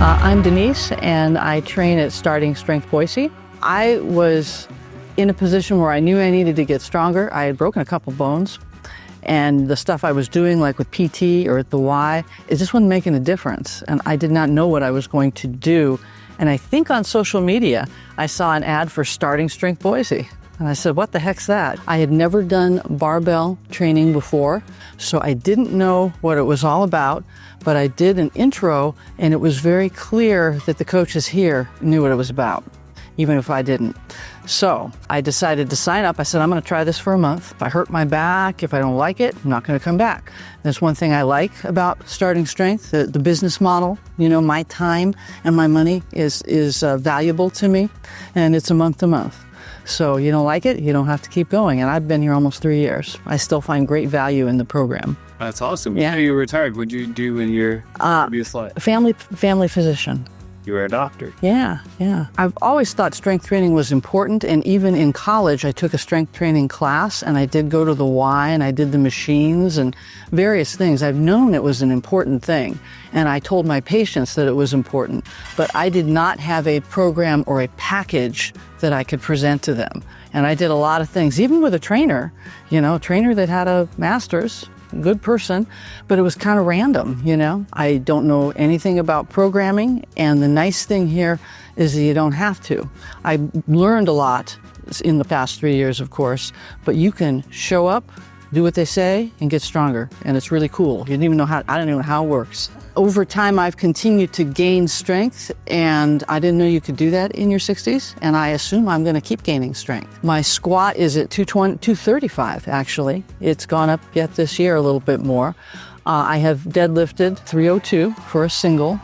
I'm Denise, and I train at Starting Strength Boise. I was in a position where I knew I needed to get stronger. I had broken a couple bones, and the stuff I was doing, like with PT or at the Y, it just wasn't making a difference. And I did not know what I was going to do. And I think on social media, I saw an ad for Starting Strength Boise. And I said, what the heck's that? I had never done barbell training before, so I didn't know what it was all about, but I did an intro, and it was very clear that the coaches here knew what it was about, even if I didn't. So I decided to sign up. I said, I'm going to try this for a month. If I hurt my back, if I don't like it, I'm not going to come back. That's one thing I like about Starting Strength, the business model. You know, my time and my money is valuable to me, and it's a month to month. So you don't like it, you don't have to keep going. And I've been here almost 3 years. I still find great value in the program. That's awesome. Yeah. You were retired. What did you do in your previous life? Family physician. You were a doctor. Yeah. I've always thought strength training was important, and even in college I took a strength training class, and I did go to the Y, and I did the machines and various things. I've known it was an important thing, and I told my patients that it was important, but I did not have a program or a package that I could present to them. And I did a lot of things, even with a trainer, a trainer that had a master's, good person, but it was kind of random, I don't know anything about programming, and the nice thing here is that you don't have to. I learned a lot in the past 3 years, of course, but you can show up, do what they say, and get stronger, and it's really cool. I don't even know how it works. Over time, I've continued to gain strength, and I didn't know you could do that in your 60s, and I assume I'm going to keep gaining strength. My squat is at 235, actually. It's gone up yet this year a little bit more. I have deadlifted 302 for a single.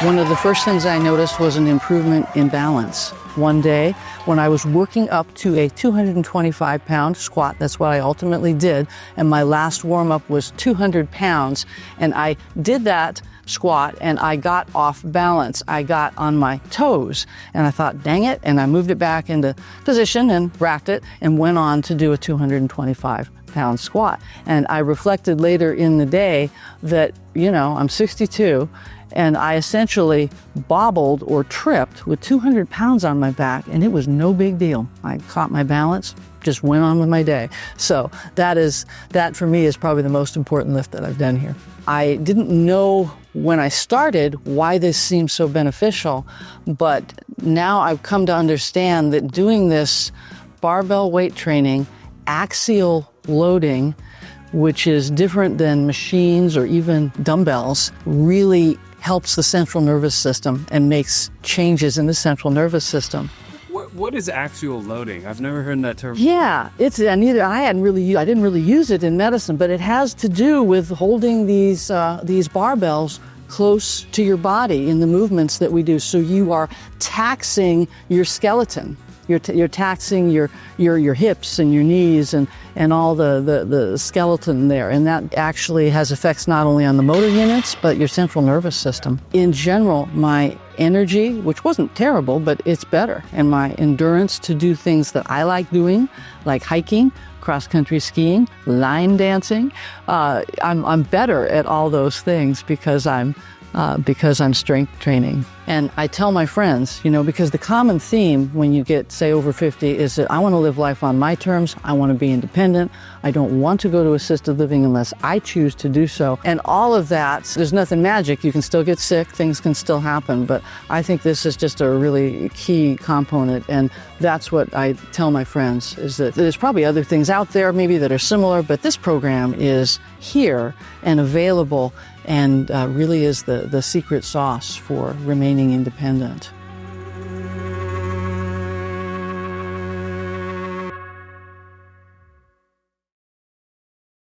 One of the first things I noticed was an improvement in balance. One day, when I was working up to a 225-pound squat, that's what I ultimately did, and my last warm-up was 200 pounds, and I did that squat, and I got off balance. I got on my toes, and I thought, dang it, and I moved it back into position and racked it, and went on to do a 225-pound squat. And I reflected later in the day that, I'm 62, and I essentially bobbled or tripped with 200 pounds on my back, and it was no big deal. I caught my balance, just went on with my day. So that for me is probably the most important lift that I've done here. I didn't know when I started why this seemed so beneficial, but now I've come to understand that doing this barbell weight training, axial loading, which is different than machines or even dumbbells, really helps the central nervous system and makes changes in the central nervous system. What is axial loading? I've never heard that term. Yeah, I didn't really use it in medicine, but it has to do with holding these barbells close to your body in the movements that we do. So you are taxing your skeleton. You're taxing your hips and your knees and all the skeleton there. And that actually has effects not only on the motor units, but your central nervous system. In general, my energy, which wasn't terrible, but it's better, and my endurance to do things that I like doing, like hiking, cross-country skiing, line dancing, I'm better at all those things because I'm strength training. And I tell my friends, because the common theme when you get, say, over 50 is that I want to live life on my terms. I want to be independent. I don't want to go to assisted living unless I choose to do so. And all of that, there's nothing magic. You can still get sick. Things can still happen. But I think this is just a really key component. And that's what I tell my friends, is that there's probably other things out there maybe that are similar, but this program is here and available, and really is the secret sauce for remaining independent.